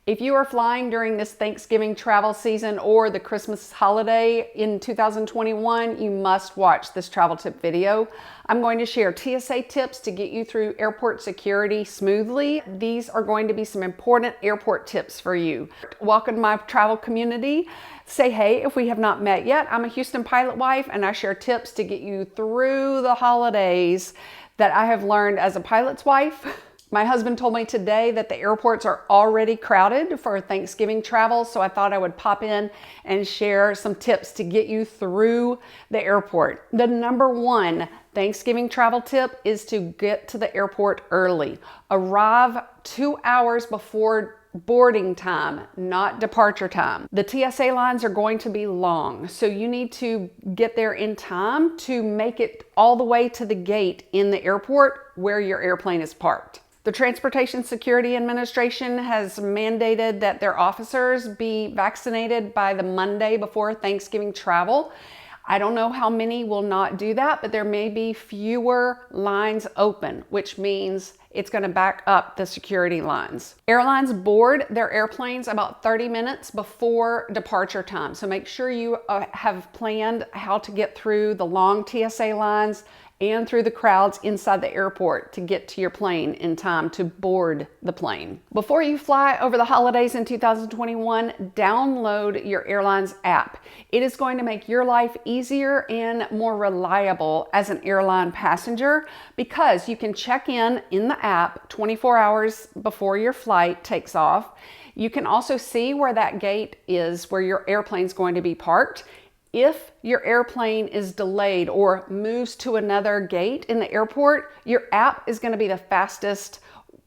If you are flying during this Thanksgiving travel season or the Christmas holiday in 2021, you must watch this travel tip video. I'm going to share TSA tips to get you through airport security smoothly. These are going to be some important airport tips for you. Welcome to my travel community. Say hey if we have not met yet. I'm a Houston pilot wife and I share tips to get you through the holidays that I have learned as a pilot's wife. My husband told me today that the airports are already crowded for Thanksgiving travel, so I thought I would pop in and share some tips to get you through the airport. The number one Thanksgiving travel tip is to get to the airport early. Arrive 2 hours before boarding time, not departure time. The TSA lines are going to be long, so you need to get there in time to make it all the way to the gate in the airport where your airplane is parked. The Transportation Security Administration has mandated that their officers be vaccinated by the Monday before Thanksgiving travel. I don't know how many will not do that, but there may be fewer lines open, which means it's going to back up the security lines. Airlines board their airplanes about 30 minutes before departure time. So make sure you have planned how to get through the long TSA lines and through the crowds inside the airport to get to your plane in time to board the plane. Before you fly over the holidays in 2021, download your airline's app. It is going to make your life easier and more reliable as an airline passenger because you can check in the app 24 hours before your flight takes off. You can also see where that gate is, where your airplane's going to be parked. If your airplane is delayed or moves to another gate in the airport, your app is going to be the fastest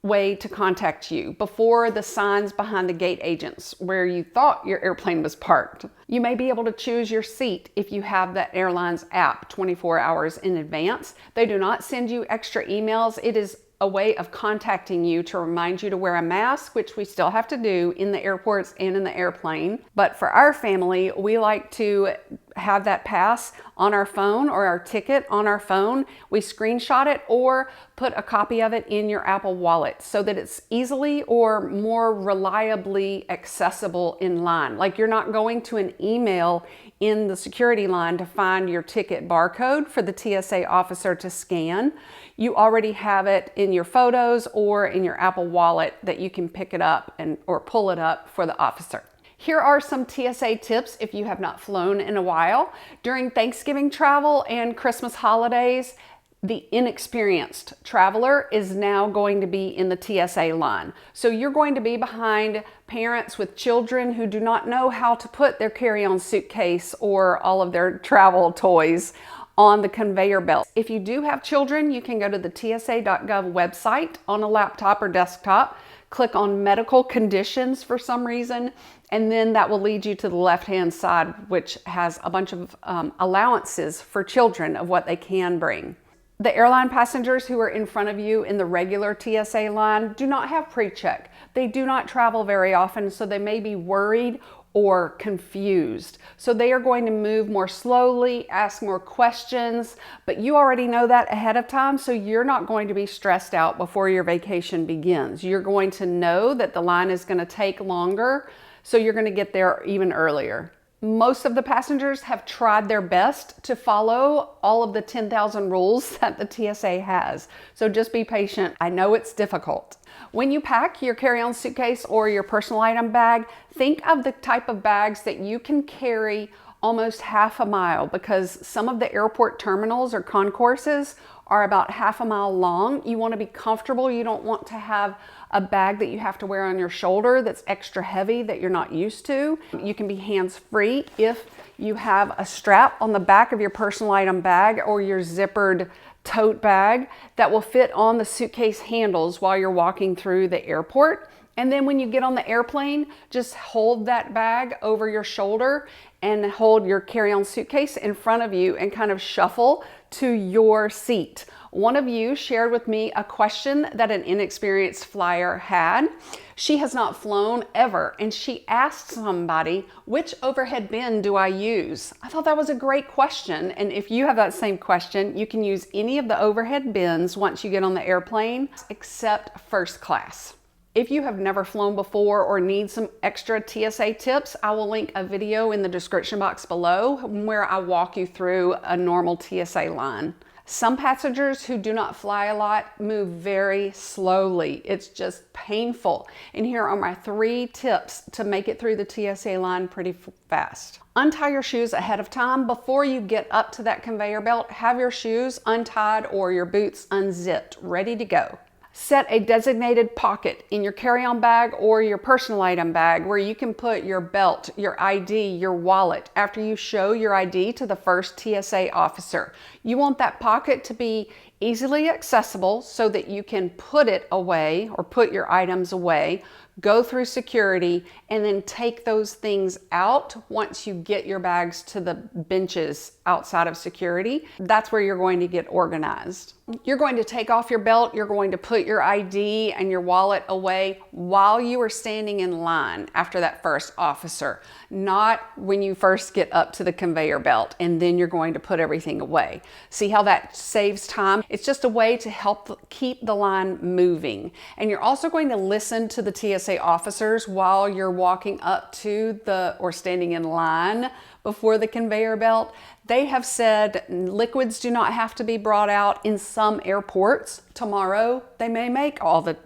way to contact you before the signs behind the gate agents where you thought your airplane was parked. You may be able to choose your seat if you have that airline's app 24 hours in advance. They do not send you extra emails. It is a way of contacting you to remind you to wear a mask, which we still have to do in the airports and in the airplane. But for our family, we like to have that pass on our phone or our ticket on our phone. We screenshot it or put a copy of it in your Apple Wallet so that it's easily or more reliably accessible in line. Like you're not going to an email in the security line to find your ticket barcode for the TSA officer to scan. You already have it in your photos or in your Apple Wallet that you can pick it up or pull it up for the officer. Here are some TSA tips if you have not flown in a while. During Thanksgiving travel and Christmas holidays, the inexperienced traveler is now going to be in the TSA line. So you're going to be behind parents with children who do not know how to put their carry-on suitcase or all of their travel toys on the conveyor belt. If you do have children, you can go to the TSA.gov website on a laptop or desktop, click on medical conditions for some reason, and then that will lead you to the left-hand side, which has a bunch of allowances for children of what they can bring. The airline passengers who are in front of you in the regular TSA line do not have pre-check. They do not travel very often, so they may be worried or confused. So they are going to move more slowly, ask more questions, but you already know that ahead of time, so you're not going to be stressed out before your vacation begins. You're going to know that the line is going to take longer, so you're going to get there even earlier. Most of the passengers have tried their best to follow all of the 10,000 rules that the TSA has. So just be patient. I know it's difficult. When you pack your carry-on suitcase or your personal item bag, think of the type of bags that you can carry almost half a mile because some of the airport terminals or concourses are about half a mile long. You want to be comfortable. You don't want to have a bag that you have to wear on your shoulder that's extra heavy that you're not used to. You can be hands-free if you have a strap on the back of your personal item bag or your zippered tote bag that will fit on the suitcase handles while you're walking through the airport. And then when you get on the airplane, just hold that bag over your shoulder and hold your carry-on suitcase in front of you and kind of shuffle to your seat. One of you shared with me a question that an inexperienced flyer had. She has not flown ever, and she asked somebody, which overhead bin do I use? I thought that was a great question, and if you have that same question, you can use any of the overhead bins once you get on the airplane, except first class. If you have never flown before or need some extra TSA tips, I will link a video in the description box below where I walk you through a normal TSA line. Some passengers who do not fly a lot move very slowly. It's just painful. And here are my 3 tips to make it through the TSA line pretty fast. Untie your shoes ahead of time. Before you get up to that conveyor belt, have your shoes untied or your boots unzipped, ready to go. Set a designated pocket in your carry-on bag or your personal item bag where you can put your belt, your ID, your wallet after you show your ID to the first TSA officer. You want that pocket to be easily accessible so that you can put it away or put your items away, go through security, and then take those things out once you get your bags to the benches outside of security. That's where you're going to get organized. You're going to take off your belt, you're going to put your ID and your wallet away while you are standing in line after that first officer, not when you first get up to the conveyor belt and then you're going to put everything away. See how that saves time? It's just a way to help keep the line moving. And you're also going to listen to the TSA officers while you're walking up to or standing in line before the conveyor belt. They have said liquids do not have to be brought out in some airports. Tomorrow, they may make all the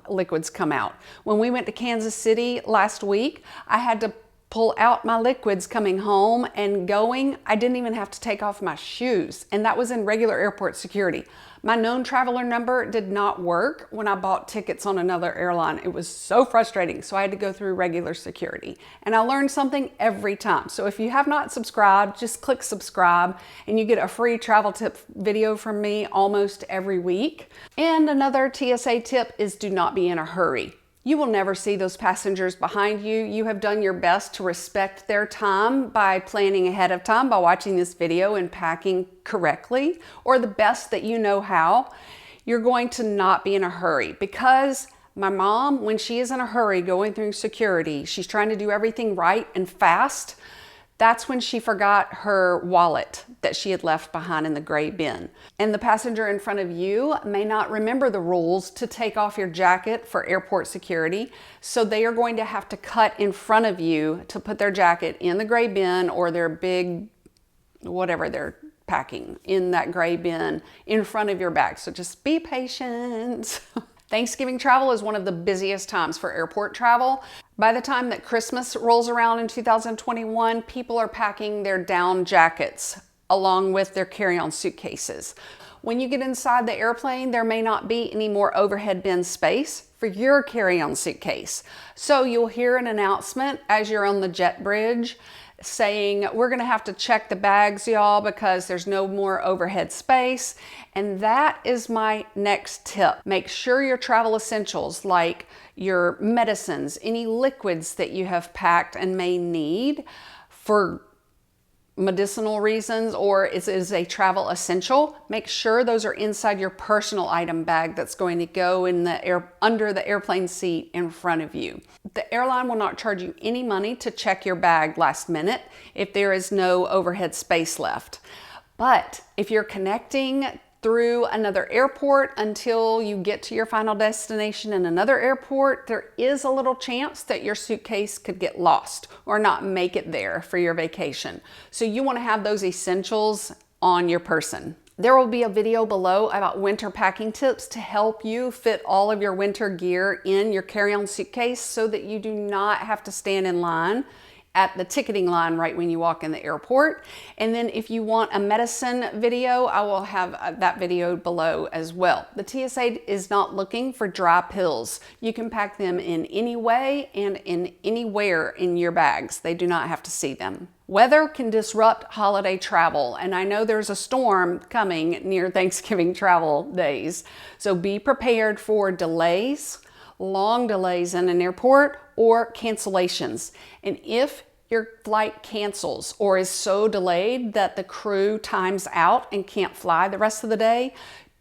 liquids come out. When we went to Kansas City last week, I had to pull out my liquids coming home and going. I didn't even have to take off my shoes, and that was in regular airport security. My known traveler number did not work when I bought tickets on another airline. It was so frustrating, so I had to go through regular security. And I learned something every time. So if you have not subscribed, just click subscribe and you get a free travel tip video from me almost every week. And another TSA tip is do not be in a hurry. You will never see those passengers behind you. You have done your best to respect their time by planning ahead of time, by watching this video and packing correctly, or the best that you know how. You're going to not be in a hurry, because my mom, when she is in a hurry going through security, she's trying to do everything right and fast. That's when she forgot her wallet that she had left behind in the gray bin. And the passenger in front of you may not remember the rules to take off your jacket for airport security. So they are going to have to cut in front of you to put their jacket in the gray bin or their big, whatever they're packing in that gray bin in front of your bag. So just be patient. Thanksgiving travel is one of the busiest times for airport travel. By the time that Christmas rolls around in 2021, people are packing their down jackets along with their carry-on suitcases. When you get inside the airplane, there may not be any more overhead bin space for your carry-on suitcase. So you'll hear an announcement as you're on the jet bridge saying, we're gonna have to check the bags, y'all, because there's no more overhead space. And that is my next tip. Make sure your travel essentials like your medicines, any liquids that you have packed and may need for medicinal reasons, or it is a travel essential, make sure those are inside your personal item bag that's going to go in the under the airplane seat in front of you. The airline will not charge you any money to check your bag last minute if there is no overhead space left. But if you're connecting through another airport until you get to your final destination in another airport, there is a little chance that your suitcase could get lost or not make it there for your vacation. So you want to have those essentials on your person. There will be a video below about winter packing tips to help you fit all of your winter gear in your carry-on suitcase so that you do not have to stand in line at the ticketing line right when you walk in the airport. And then if you want a medicine video, I will have that video below as well. The TSA is not looking for dry pills. You can pack them in any way and in anywhere in your bags. They do not have to see them. Weather can disrupt holiday travel, and I know there's a storm coming near Thanksgiving travel days. So be prepared for delays, long delays in an airport, or cancellations. And if your flight cancels or is so delayed that the crew times out and can't fly the rest of the day,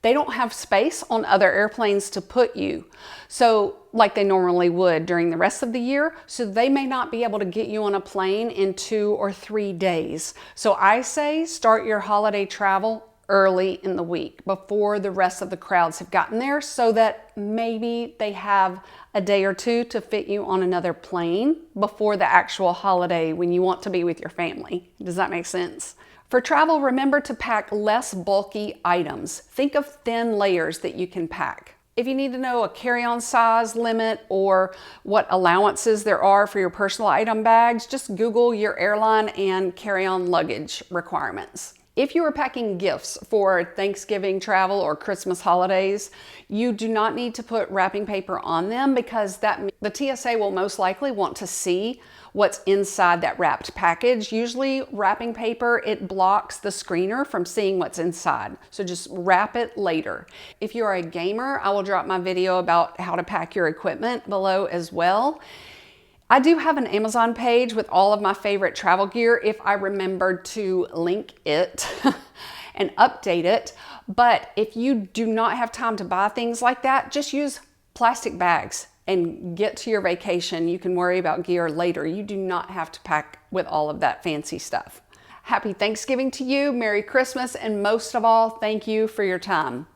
they don't have space on other airplanes to put you, so like they normally would during the rest of the year. So they may not be able to get you on a plane in 2 or 3 days. So I say start your holiday travel early in the week before the rest of the crowds have gotten there, so that maybe they have a day or two to fit you on another plane before the actual holiday when you want to be with your family. Does that make sense? For travel, remember to pack less bulky items. Think of thin layers that you can pack. If you need to know a carry-on size limit or what allowances there are for your personal item bags, just Google your airline and carry-on luggage requirements. If you are packing gifts for Thanksgiving travel or Christmas holidays, you do not need to put wrapping paper on them, because the TSA will most likely want to see what's inside that wrapped package. Usually wrapping paper, it blocks the screener from seeing what's inside. So just wrap it later. If you are a gamer, I will drop my video about how to pack your equipment below as well. I do have an Amazon page with all of my favorite travel gear if I remembered to link it and update it. But if you do not have time to buy things like that, just use plastic bags and get to your vacation. You can worry about gear later. You do not have to pack with all of that fancy stuff. Happy Thanksgiving to you, Merry Christmas, and most of all, thank you for your time.